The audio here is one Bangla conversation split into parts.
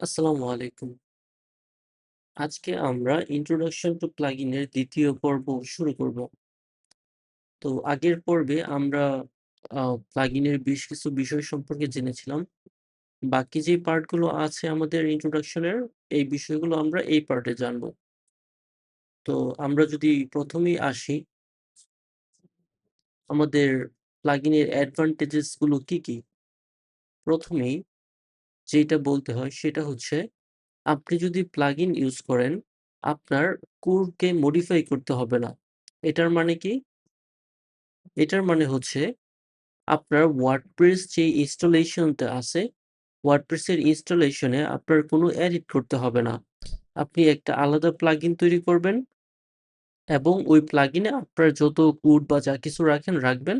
আসসালামু আলাইকুম। আজকে আমরা ইন্ট্রোডাকশন টু প্লাগইন এর ২য় পর্ব শুরু করব। তো আগের পর্বে আমরা প্লাগইন এর বেশ কিছু বিষয় সম্পর্কে জেনেছিলাম। বাকি যে পার্ট গুলো আছে আমাদের ইন্ট্রোডাকশন এর, এই বিষয়গুলো আমরা এই পার্টে জানব। তো আমরা যদি ১ম এই আসি, আমাদের প্লাগইন এর অ্যাডভান্টেজেস গুলো কি, কি? ১ম এই যেটা বলতে হয় সেটা হচ্ছে, আপনি যদি প্লাগইন ইউজ করেন, আপনার কোডকে মডিফাই করতে হবে না। এটার মানে কি? এটার মানে হচ্ছে আপনার ওয়ার্ডপ্রেস যে ইনস্টলেশনটা আছে, ওয়ার্ডপ্রেসের ইনস্টলেশনে আপনার কোনো এডিট করতে হবে না। আপনি একটা আলাদা প্লাগইন তৈরি করবেন এবং ওই প্লাগইনে আপনার যত কোড বা যা কিছু রাখবেন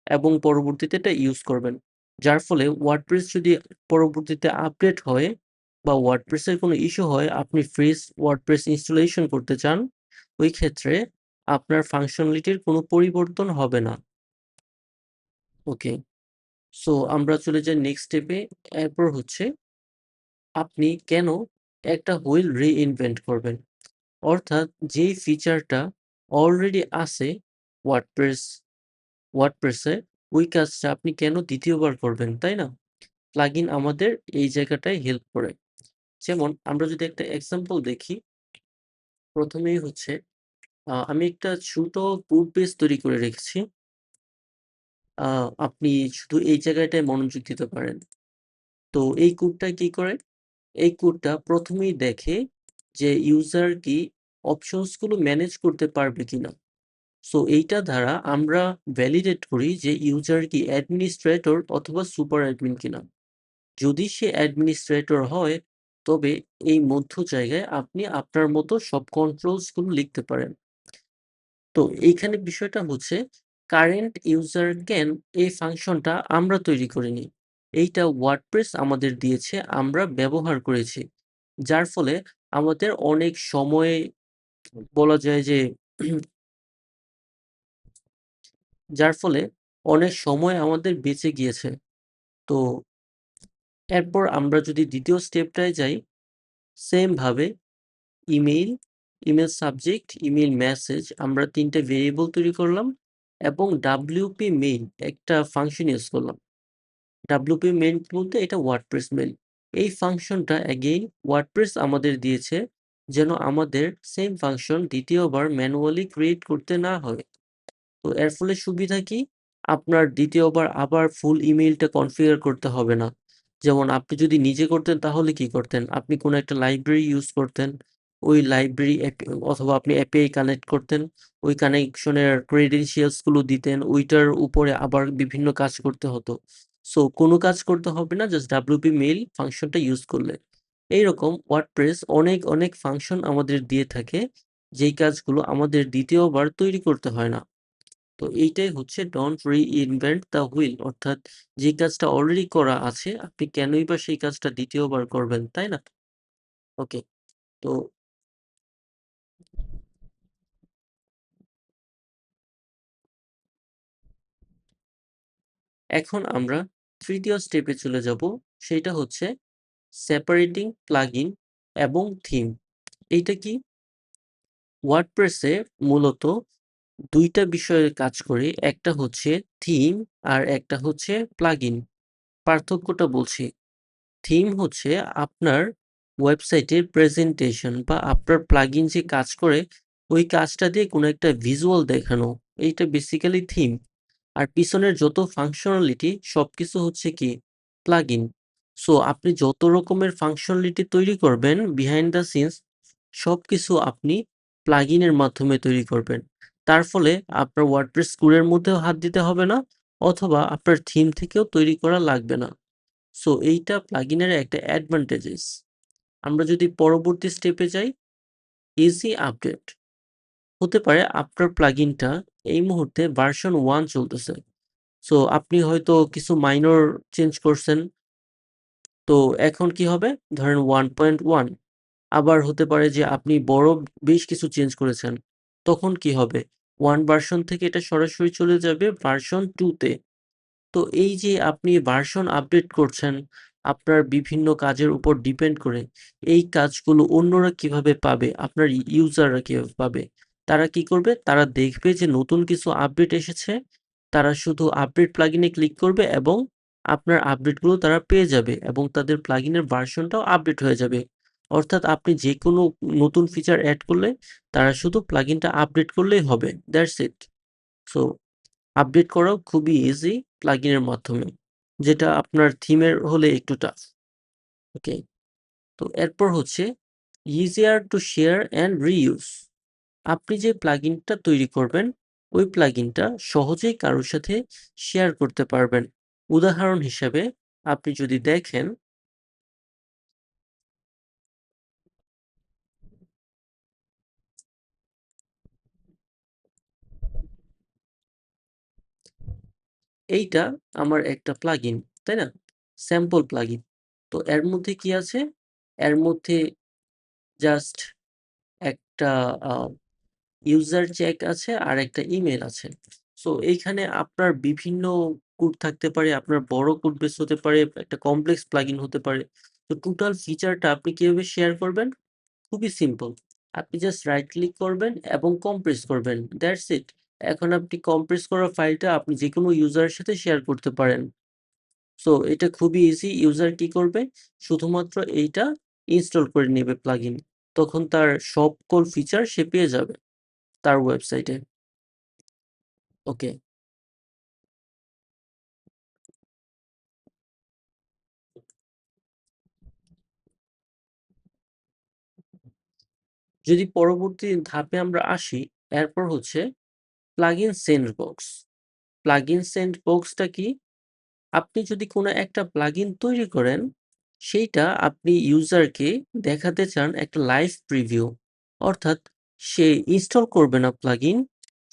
এবং পরবর্তীতে এটা ইউজ করবেন। যার ফলে ওয়ার্ডপ্রেস যদি পরবর্তীতে আপডেট হয় বা ওয়ার্ডপ্রেসের কোনো ইস্যু হয়, আপনি ফ্রেশ ওয়ার্ডপ্রেস ইনস্টলেশন করতে চান, ওই ক্ষেত্রে আপনার ফাংশনালিটির কোনো পরিবর্তন হবে না। ওকে। সো আমরা চলে যাই নেক্সট স্টেপে। এরপর হচ্ছে আপনি কেন একটা হুইল রিইনভেন্ট করবেন? অর্থাৎ যেই ফিচারটা অলরেডি আছে ওয়ার্ডপ্রেস ওয়ার্ডপ্রেসে, ওই কাজটা আপনি কেন ২য় বার করবেন, তাই না? প্লাগইন আমাদের এই জায়গাটায় হেল্প করে। যেমন আমরা যদি একটা এক্সাম্পল দেখি, ১ম এই হচ্ছে আমি একটা ছোট কোড বেস তৈরি করে রেখেছি। আ আপনি শুধু এই জায়গাটায় মনোযোগ দিতে পারেন। তো এই কোডটা কি করে? এই কোডটা ১ম এই দেখে যে ইউজার কি অপশনস গুলো ম্যানেজ করতে পারবে কিনা। সো এইটা দ্বারা আমরা ভ্যালিডেট করি যে ইউজার কি অ্যাডমিনিস্ট্রেটর অথবা সুপার অ্যাডমিন কিনা। যদি সে অ্যাডমিনিস্ট্রেটর হয়, তবে এই মধ্য জায়গায় আপনি আপনার মতো সব কন্ট্রোলস গুলো লিখতে পারেন। তো এইখানে বিষয়টা হচ্ছে, কারেন্ট ইউজার ক্যান এই ফাংশনটা আমরা তৈরি করিনি। এইটা ওয়ার্ডপ্রেস আমাদের দিয়েছে, আমরা ব্যবহার করেছি। যার ফলে আমাদের অনেক সময় বলা যায় যে যার ফলে অনেক সময় আমাদের বেঁচে গিয়েছে। তো এরপর আমরা যদি ২য় স্টেপটায় যাই, সেম ভাবে email, email subject, email message আমরা ৩ টে ভেরিয়েবল তৈরি করলাম এবং WP মেইল একটা ফাংশন ইউজ করলাম। WP মেইল বলতে এটা ওয়ার্ডপ্রেস মেইল। এই ফাংশনটা এগেইন ওয়ার্ডপ্রেস আমাদের দিয়েছে যেন আমাদের সেম ফাংশন ২য় বার ম্যানুয়ালি ক্রিয়েট করতে না হয়। তো এর ফলে সুবিধা কি? আপনার ২য় বার আবার ফুল ইমেইলটা কনফিগার করতে হবে না। যেমন আপনি যদি নিজে করতেন তাহলে কি করতেন? আপনি কোনো একটা লাইব্রেরি ইউজ করতেন। ওই লাইব্রেরি অথবা আপনি API কানেক্ট করতেন। ওই কানেকশনের ক্রেডেনশিয়ালস গুলো দিতেন। ওইটার উপরে আবার বিভিন্ন কাজ করতে হতো। সো কোনো কাজ করতে হবে না, জাস্ট WP মেইল ফাংশনটা ইউজ করলে। এইরকম ওয়ার্ডপ্রেস অনেক ফাংশন আমাদের দিয়ে থাকে, যেই কাজগুলো আমাদের ২য় বার তৈরি করতে হয় না। তো এইটাই হচ্ছে ডন্ট রিইনভেন্ট দ্য হুইল, অর্থাৎ যে কাজটা অলরেডি করা আছে আপনি কেনই বা সেই কাজটা ২য় বার করবেন, তাই না? ওকে। তো এখন আমরা ৩য় স্টেপে চলে যাব। সেইটা হচ্ছে সেপারেটিং প্লাগইন এবং থিম। এইটা কি? ওয়ার্ডপ্রেসে মূলত ২ টা বিষয়ে কাজ করে। একটা হচ্ছে থিম আর একটা হচ্ছে প্লাগইন। পার্থক্যটা বলছি। থিম হচ্ছে আপনার ওয়েবসাইটের প্রেজেন্টেশন বা আপনার প্লাগইন যে কাজ করে, ওই কাজটা দিয়ে কোনো একটা ভিজুয়াল দেখানো। এইটা বেসিক্যালি থিম। আর পিছনের যত ফাংশনালিটি সবকিছু হচ্ছে কি? প্লাগইন। সো আপনি যত রকমের ফাংশনালিটি তৈরি করবেন বিহাইন্ড দ্য সিনস, সবকিছু আপনি প্লাগইনের মাধ্যমে তৈরি করবেন। তার ফলে আপনার ওয়ার্ডপ্রেস কোডের মধ্যেও হাত দিতে হবে না, অথবা আপনার থিম থেকেও তৈরি করা লাগবে না। সো এইটা প্লাগইনের একটা অ্যাডভান্টেজেস। আমরা যদি পরবর্তী স্টেপে যাই, ইজি আপডেট। হতে পারে আপনার প্লাগইনটা এই মুহূর্তে ভার্সন 1 চলতেছে। সো আপনি হয়তো কিছু মাইনর চেঞ্জ করছেন। তো এখন কি হবে? ধরেন 1.1। আবার হতে পারে যে আপনি বড় বেশ কিছু চেঞ্জ করেছেন। তখন কি হবে? 1 ভার্সন থেকে এটা সরাসরি চলে যাবে ভার্সন 2 তে। তো এই যে আপনি ভার্সন আপডেট করছেন, আপনার বিভিন্ন কাজের উপর ডিপেন্ড করে এই কাজগুলো অন্যরা কিভাবে পাবে, আপনার ইউজাররা কিভাবে পাবে? তারা কি করবে? তারা দেখবে যে নতুন কিছু আপডেট এসেছে। তারা শুধু আপডেট প্লাগইনে ক্লিক করবে এবং আপনার আপডেটগুলো তারা পেয়ে যাবে এবং তাদের প্লাগইনের ভার্সনটাও আপডেট হয়ে যাবে। অর্থাৎ আপনি যেকোনো নতুন ফিচার এড করলে তারা শুধু প্লাগইনটা আপডেট করলেই হবে। That's it. সো আপডেট করাও খুবই ইজি প্লাগইনের মাধ্যমে। যেটা আপনার থিমের হলে একটু টাফ। ওকে? তো এরপর হচ্ছে easier to share and reuse. আপনি যে প্লাগইনটা তৈরি করবেন, ওই প্লাগইনটা সহজেই কারো সাথে শেয়ার করতে পারবেন। উদাহরণ হিসেবে আপনি যদি দেখেন, এইটা আমার একটা প্লাগইন, তাই না? Sample plugin. তো এর মধ্যে কি আছে? এর মধ্যে জাস্ট একটা আ ইউজার চেক আছে আর একটা ইমেইল আছে। সো এইখানে আপনার বিভিন্ন কোড থাকতে পারে, আপনার বড় কোড বেস হতে পারে, একটা কমপ্লেক্স প্লাগইন হতে পারে। তো টোটাল ফিচারটা আপনি কিভাবে শেয়ার করবেন? খুবই সিম্পল। আপনি জাস্ট রাইট ক্লিক করবেন এবং কম্প্রেস করবেন। That's it. এখন আপনি কম্প্রেস করা ফাইলটা আপনি যেকোনো ইউজারের সাথে শেয়ার করতে পারেন। সো এটা খুবই ইজি। ইউজার কি করবে? শুধুমাত্র এইটা ইনস্টল করে নেবে প্লাগইন। তখন তার সকল ফিচার সে পেয়ে যাবে তার ওয়েবসাইটে। ওকে। যদি পরবর্তী ধাপে আমরা আসি, এরপর হচ্ছে প্লাগইন সেন্ডবক্স। প্লাগইন সেন্ডবক্সটা কি? আপনি যদি কোনো একটা প্লাগইন তৈরি করেন, সেইটা আপনি ইউজারকে দেখাতে চান একটা লাইভ প্রিভিউ। অর্থাৎ সে ইনস্টল করবে না প্লাগইন,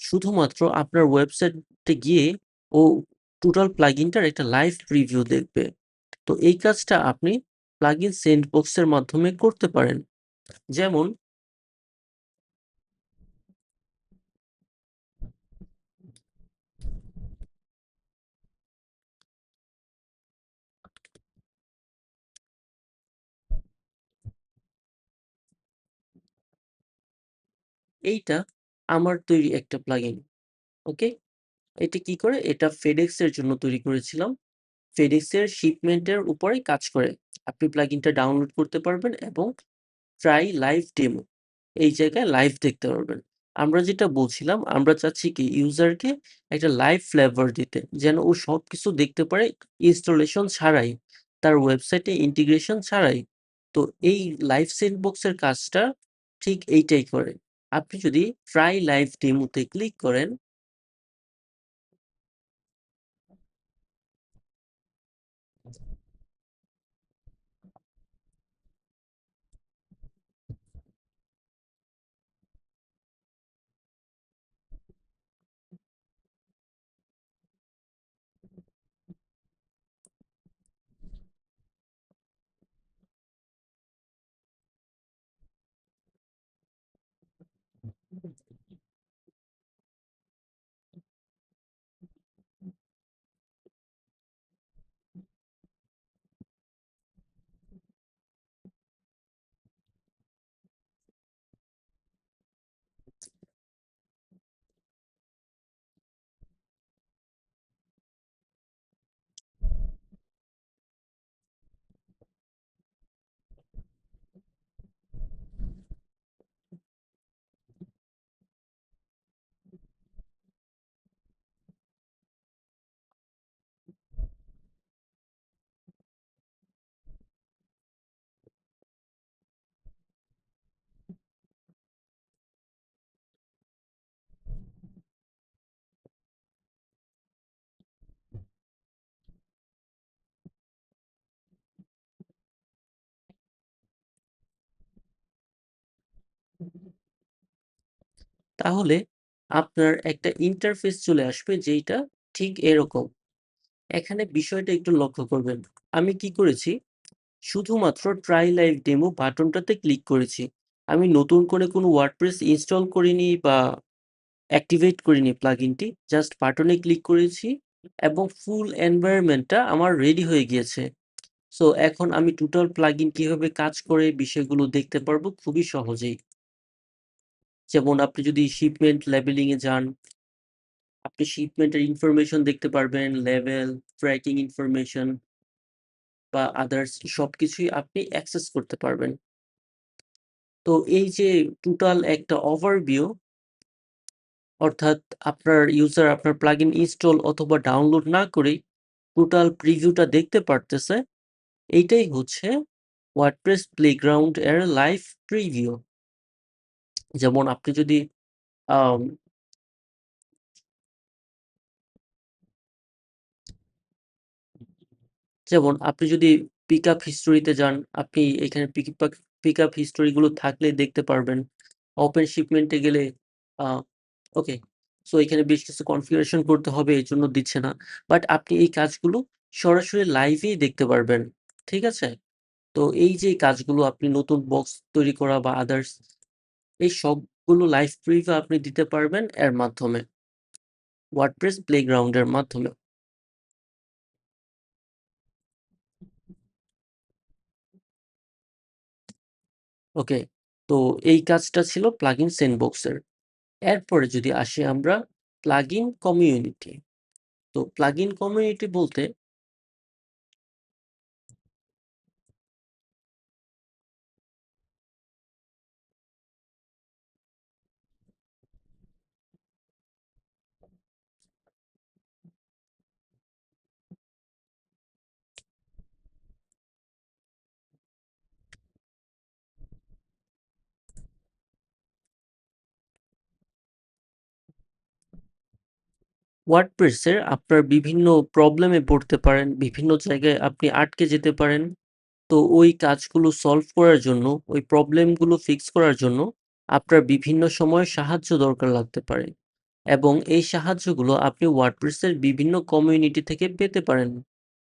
শুধুমাত্র আপনার ওয়েবসাইটে গিয়ে ও টোটাল প্লাগইনটার একটা লাইভ প্রিভিউ দেখবে। তো এই কাজটা আপনি প্লাগইন সেন্ডবক্সের মাধ্যমে করতে পারেন। যেমন এইটা আমার তৈরি একটা প্লাগইন। ওকে? এটা কি করে? এটা FedEx এর জন্য তৈরি করেছিলাম। FedEx এর শিপমেন্টের উপরেই কাজ করে। আপনি প্লাগইনটা ডাউনলোড করতে পারবেন এবং ট্রাই লাইভ ডেমো এই জায়গায় লাইভ দেখতে পারবেন। আমরা যেটা বলছিলাম, আমরা চাচ্ছি কি ইউজারকে একটা লাইভ ফ্লেভার দিতে। যেন ও সবকিছু দেখতে পারে ইনস্টলেশন ছাড়াই, তার ওয়েবসাইটে ইন্টিগ্রেশন ছাড়াই। তো এই লাইভ সেন্ডবক্স এর কাজটা ঠিক এইটাই করে। আপনি যদি ট্রাই লাইভ ডেমোতে ক্লিক করেন, তাহলে আপনার একটা ইন্টারফেস চলে আসবে যেইটা ঠিক এরকম। এখানে বিষয়টা একটু লক্ষ্য করবেন। আমি কি করেছি? শুধুমাত্র ট্রাই লাইভ ডেমো বাটনটাতে ক্লিক করেছি। আমি নতুন করে কোনো ওয়ার্ডপ্রেস ইনস্টল করিনি বা অ্যাক্টিভেট করিনি প্লাগইনটি। জাস্ট বাটনে ক্লিক করেছি এবং ফুল এনভায়রনমেন্টটা আমার রেডি হয়ে গিয়েছে। সো এখন আমি টোটাল প্লাগইন কিভাবে কাজ করে বিষয়গুলো দেখতে পারবো খুবই সহজেই। যেমন আপনি যদি শিপমেন্ট লেবেলিং এ যান, আপনি শিপমেন্টের ইনফরমেশন দেখতে পারবেন, লেভেল, ট্র্যাকিং ইনফরমেশন বা আদার্স সবকিছুই আপনি অ্যাক্সেস করতে পারবেন। তো এই যে টোটাল একটা ওভারভিউ অর্থাৎ আপনার ইউজার আপনার প্লাগইন ইনস্টল অথবা ডাউনলোড না করেই টোটাল প্রিভিউটা দেখতে পারতেছে। এইটাই হচ্ছে ওয়ার্ডপ্রেস প্লেগ্রাউন্ড এর লাইভ প্রিভিউ। যেমন আপনি যদি আম যেমন আপনি যদি পিকআপ হিস্টোরিতে যান, আপনি এখানে পিকআপ হিস্টোরি গুলো থাকলে দেখতে পারবেন। ওপেন শিপমেন্ট এ গেলে আ ওকে। সো এখানে বেশ কিছু কনফিগারেশন করতে হবে এজন্য দিচ্ছে না। বাট আপনি এই কাজগুলো সরাসরি লাইভেই দেখতে পারবেন। ঠিক আছে? তো এই যে কাজগুলো আপনি নতুন বক্স তৈরি করা বা আদার্স এই সবগুলো লাইভ প্রিভিউ আপনি দিতে পারবেন এর মাধ্যমে। ওয়ার্ডপ্রেস প্লেগ্রাউন্ড এর মাধ্যমে। ওকে। তো এই কাজটা ছিল প্লাগইন সেন্ডবক্স এর। এরপরে যদি আসি আমরা প্লাগইন কমিউনিটি। তো প্লাগইন কমিউনিটি বলতে ওয়ার্ডপ্রেসের আপনার বিভিন্ন প্রবলেমে পড়তে পারেন, বিভিন্ন জায়গায় আপনি আটকে যেতে পারেন। তো ওই কাজগুলো সলভ করার জন্য, ওই প্রবলেমগুলো ফিক্স করার জন্য আপনার বিভিন্ন সময় সাহায্য দরকার লাগতে পারে। এবং এই সাহায্যগুলো আপনি ওয়ার্ডপ্রেসের বিভিন্ন কমিউনিটি থেকে পেতে পারেন।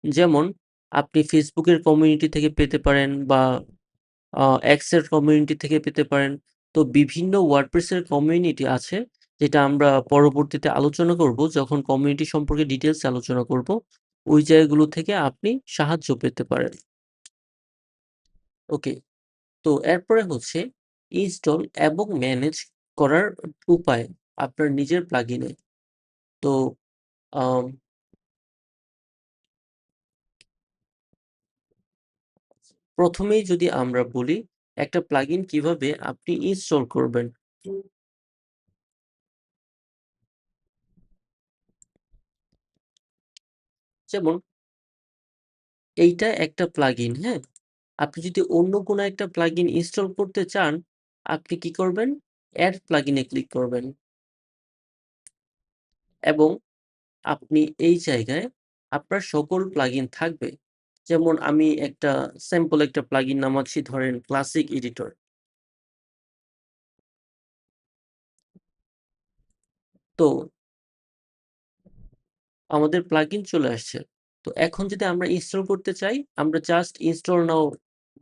যেমন আপনি Facebook এর কমিউনিটি থেকে পেতে পারেন বা X এর কমিউনিটি থেকে পেতে পারেন। তো বিভিন্ন WordPress এর কমিউনিটি আছে, যেটা আমরা পরবর্তীতে আলোচনা করব যখন কমিউনিটি সম্পর্কে ডিটেইলস আলোচনা করব। ওই জায়গাগুলো থেকে আপনি সাহায্য পেতে পারেন। ওকে। তো এরপরে হচ্ছে ইনস্টল এবং ম্যানেজ করার উপায় আপনার নিজের প্লাগইনে। তো আম ১ম এই যদি আমরা বলি একটা প্লাগইন কিভাবে আপনি ইনস্টল করবেন। যেমন এইটা একটা প্লাগইন, হ্যাঁ? আপনি যদি অন্য কোনো একটা প্লাগইন ইনস্টল করতে চান, আপনি কি করবেন? এড প্লাগইন এ ক্লিক করবেন এবং আপনি এই জায়গায় আপনার সকল প্লাগইন থাকবে। যেমন আমি একটা স্যাম্পল একটা প্লাগইন নামাচ্ছি ধরেন ক্লাসিক এডিটর। তো আমাদের প্লাগইন চলে আসছে। তো এখন যদি আমরা ইনস্টল করতে চাই, আমরা জাস্ট ইনস্টল নাও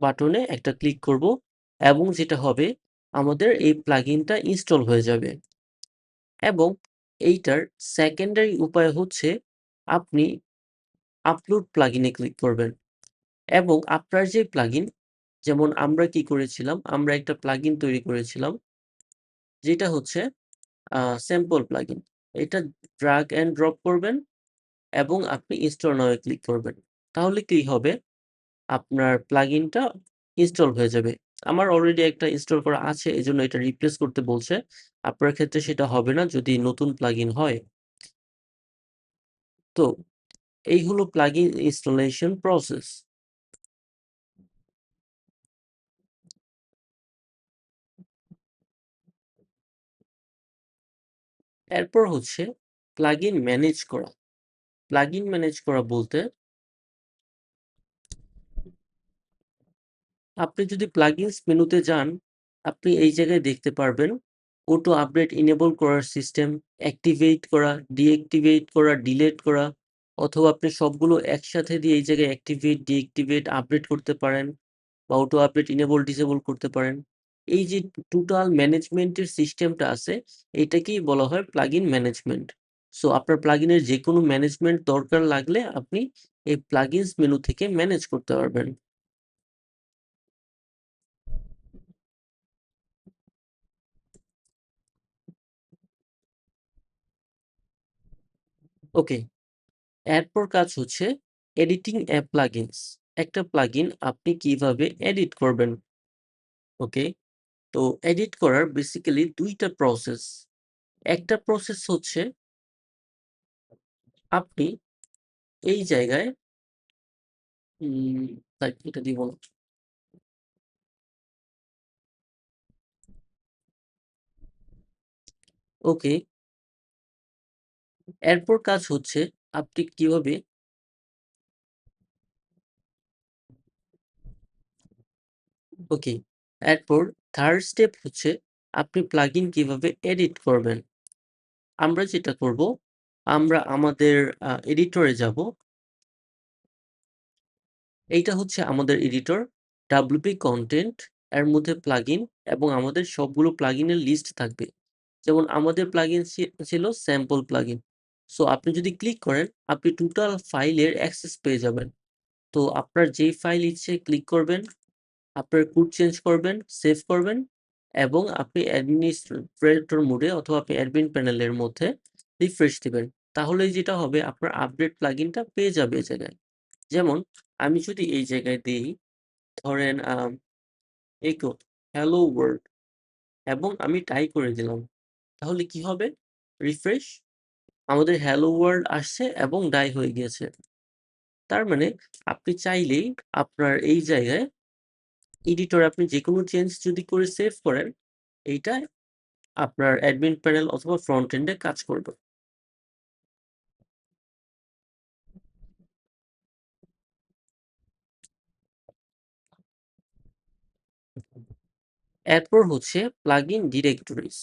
বাটনে একটা ক্লিক করব এবং যেটা হবে আমাদের এই প্লাগইনটা ইনস্টল হয়ে যাবে। এবং এইটার সেকেন্ডারি উপায় হচ্ছে আপনি আপলোড প্লাগইনে ক্লিক করবেন এবং আপনার যে প্লাগইন যেমন আমরা কি করেছিলাম, আমরা একটা প্লাগইন তৈরি করেছিলাম যেটা হচ্ছে স্যাম্পল প্লাগইন। এটা ড্রাগ অ্যান্ড ড্রপ করবেন এবং আপনি ইনস্টল নাও এ ক্লিক করবেন। তাহলে কি হবে? আপনার প্লাগইনটা ইনস্টল হয়ে যাবে। আমার অলরেডি একটা ইনস্টল করা আছে এজন্য এটা রিপ্লেস করতে বলছে। আপনার ক্ষেত্রে সেটা হবে না যদি নতুন প্লাগইন হয়। তো এই হলো প্লাগইন ইনস্টলেশন প্রসেস। এরপর হচ্ছে প্লাগইন ম্যানেজ করা। প্লাগইন ম্যানেজ করা বলতে আপনি যদি প্লাগইনস মেনুতে যান, আপনি এই জায়গায় দেখতে পারবেন অটো আপডেট এনেবল করার সিস্টেম, অ্যাক্টিভেট করা, ডিঅ্যাক্টিভেট করা, ডিলিট করা অথবা আপনি সবগুলো একসাথে দিয়ে এই জায়গায় অ্যাক্টিভেট, ডিঅ্যাক্টিভেট, আপডেট করতে পারেন বা অটো আপডেট এনেবল ডিসেবল করতে পারেন। এই যে টোটাল ম্যানেজমেন্টের সিস্টেমটা আছে, এটাকেই বলা হয় প্লাগইন ম্যানেজমেন্ট। সো আপনার প্লাগইনের যেকোনো ম্যানেজমেন্ট দরকার লাগলে আপনি এই প্লাগইনস মেনু থেকে ম্যানেজ করতে পারবেন। ওকে, এরপর কাজ হচ্ছে এডিটিং অ্যাপ প্লাগইনস। একটা প্লাগইন আপনি কিভাবে এডিট করবেন? ওকে, তো এডিট করার বেসিক্যালি ২ টা প্রসেস। একটা প্রসেস হচ্ছে আপনি এই জায়গায় উম থাক এটা দিব না। ওকে, এরপর কাজ হচ্ছে আপনি কিভাবে ওকে, এরপর 3rd স্টেপ হচ্ছে আপনি প্লাগইন কিভাবে এডিট করবেন। আমরা যেটা করব, আমরা আমাদের এডিটরে যাব। এইটা হচ্ছে আমাদের এডিটর WP কনটেন্ট এর মধ্যে প্লাগইন এবং আমাদের সবগুলো প্লাগইনের লিস্ট থাকবে। যেমন আমাদের প্লাগইন ছিল স্যাম্পল প্লাগইন। সো আপনি যদি ক্লিক করেন, আপনি টোটাল ফাইলের অ্যাক্সেস পেয়ে যাবেন। তো আপনার যেই ফাইল ইচ্ছে ক্লিক করবেন, আপনার কোড চেঞ্জ করবেন, সেভ করবেন এবং আপনি অ্যাডমিনিস্ট্রেটর মোডে অথবা আপনি অ্যাডমিন প্যানেলের মধ্যে রিফ্রেশ দিবেন। তাহলেই যেটা হবে আপনার আপডেট প্লাগইনটা পেয়ে যাবে এই জায়গায়। যেমন আমি যদি এই জায়গায় দেই, ধরেন echo hello world এবং আমি টাই করে দিলাম। তাহলে কি হবে? রিফ্রেশ, আমাদের hello world আসছে এবং ডাই হয়ে গিয়েছে। তার মানে আপনি চাইলেই আপনার এই জায়গায় এডিটরে আপনি যেকোনো চেঞ্জ যদি করে সেভ করেন, এইটা আপনার অ্যাডমিন প্যানেল অথবা ফ্রন্ট এন্ড এ কাজ করবে। এরপর হচ্ছে প্লাগইন ডিরেক্টরিজ।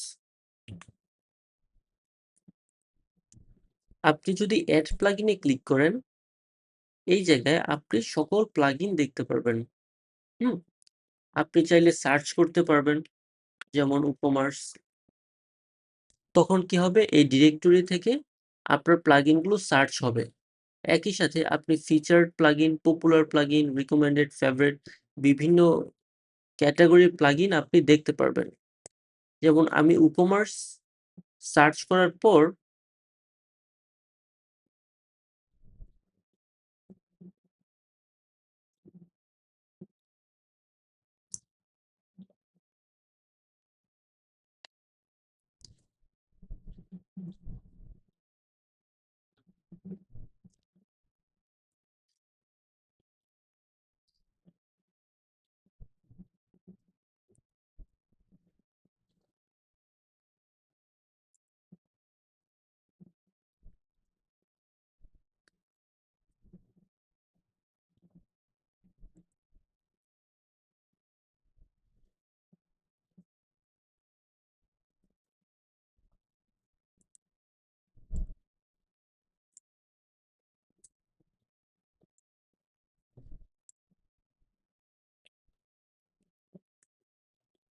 আপনি যদি এড প্লাগইন এ ক্লিক করেন, এই জায়গায় আপনি সকল প্লাগইন দেখতে পারবেন। হুম? আপনি চাইলে সার্চ করতে পারবেন, যেমন উপমার্স। তখন কি হবে? এই ডিরেক্টরি থেকে আপনার প্লাগইন গুলো সার্চ হবে। একই সাথে আপনি featured plugin, popular plugin, recommended, favourite বিভিন্ন ক্যাটেগরির প্লাগইন আপনি দেখতে পারবেন। যেমন আমি উপমার্স সার্চ করার পর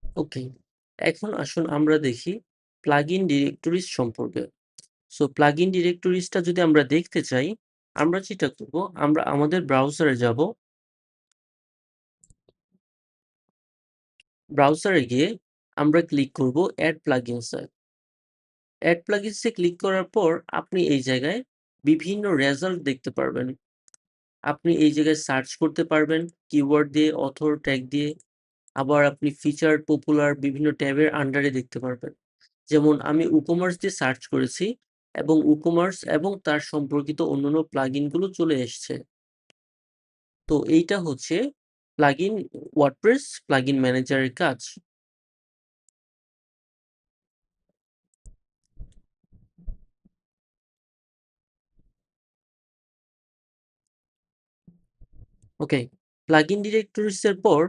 ওকে, এখন আসুন আমরা দেখি প্লাগইন ডিরেক্টরিজ সম্পর্কে। সো প্লাগইন ডিরেক্টরিজটা যদি আমরা দেখতে চাই, আমরা যেটা করব, আমরা আমাদের ব্রাউজারে যাব। ব্রাউজারে গিয়ে আমরা ক্লিক করব এড প্লাগইনস এ। এড প্লাগইনস এ ক্লিক করার পর আপনি এই জায়গায় বিভিন্ন রেজাল্ট দেখতে পারবেন। আপনি এই জায়গায় সার্চ করতে পারবেন কিওয়ার্ড দিয়ে, অথর ট্যাগ দিয়ে। আবার আপনি ফিচার, পপুলার বিভিন্ন ট্যাবের আন্ডারে দেখতে পারবেন। যেমন আমি উকমার্স দিয়ে সার্চ করেছি এবং উকমার্স এবং তার সম্পর্কিত অন্যান্য প্লাগইন গুলো চলে এসছে। তো এইটা হচ্ছে প্লাগইন ওয়ার্ডপ্রেস প্লাগইন ম্যানেজারের কাজ। ওকে, প্লাগইন ডিরেক্টরিজ এর পর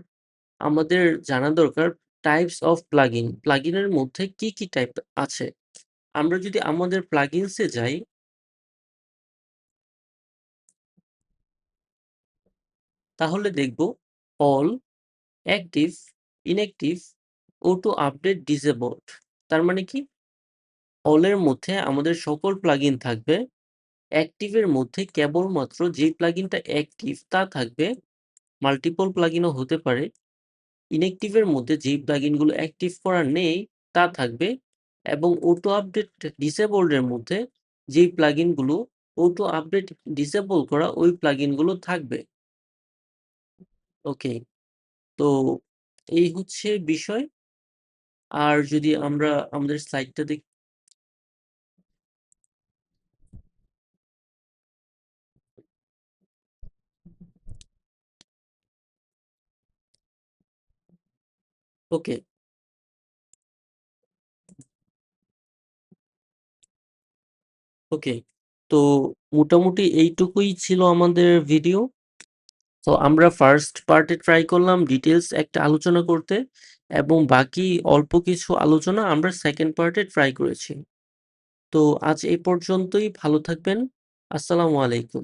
আমাদের জানা দরকার টাইপস অফ প্লাগইন। প্লাগইনের মধ্যে কি, কি টাইপ আছে? আমরা যদি আমাদের প্লাগইনস এ যাই, তাহলে দেখব all, active, inactive, auto update disabled. তার মানে কি? অল এর মধ্যে আমাদের সকল প্লাগইন থাকবে। অ্যাক্টিভের মধ্যে কেবলমাত্র যে প্লাগইনটা অ্যাক্টিভ তা থাকবে, মাল্টিপল প্লাগইনও হতে পারে। ইনঅ্যাক্টিভের মধ্যে যেই প্লাগইনগুলো অ্যাক্টিভ করা নেই তা থাকবে এবং অটো আপডেট ডিসেবলড এর মধ্যে যেই প্লাগইনগুলো অটো আপডেট ডিসেবল করা ওই প্লাগইনগুলো থাকবে। ওকে। তো এই হচ্ছে বিষয়। আর যদি আমরা আমাদের স্লাইডটা ওকে, ওকে। তো মোটামুটি এইটুকুই ছিল আমাদের ভিডিও। তো আমরা ফার্স্ট পার্টে ট্রাই করলাম ডিটেইলস একটা আলোচনা করতে এবং বাকি অল্প কিছু আলোচনা আমরা সেকেন্ড পার্টে ট্রাই করেছি। তো আজ এই পর্যন্তই। ভালো থাকবেন। আসসালামু আলাইকুম।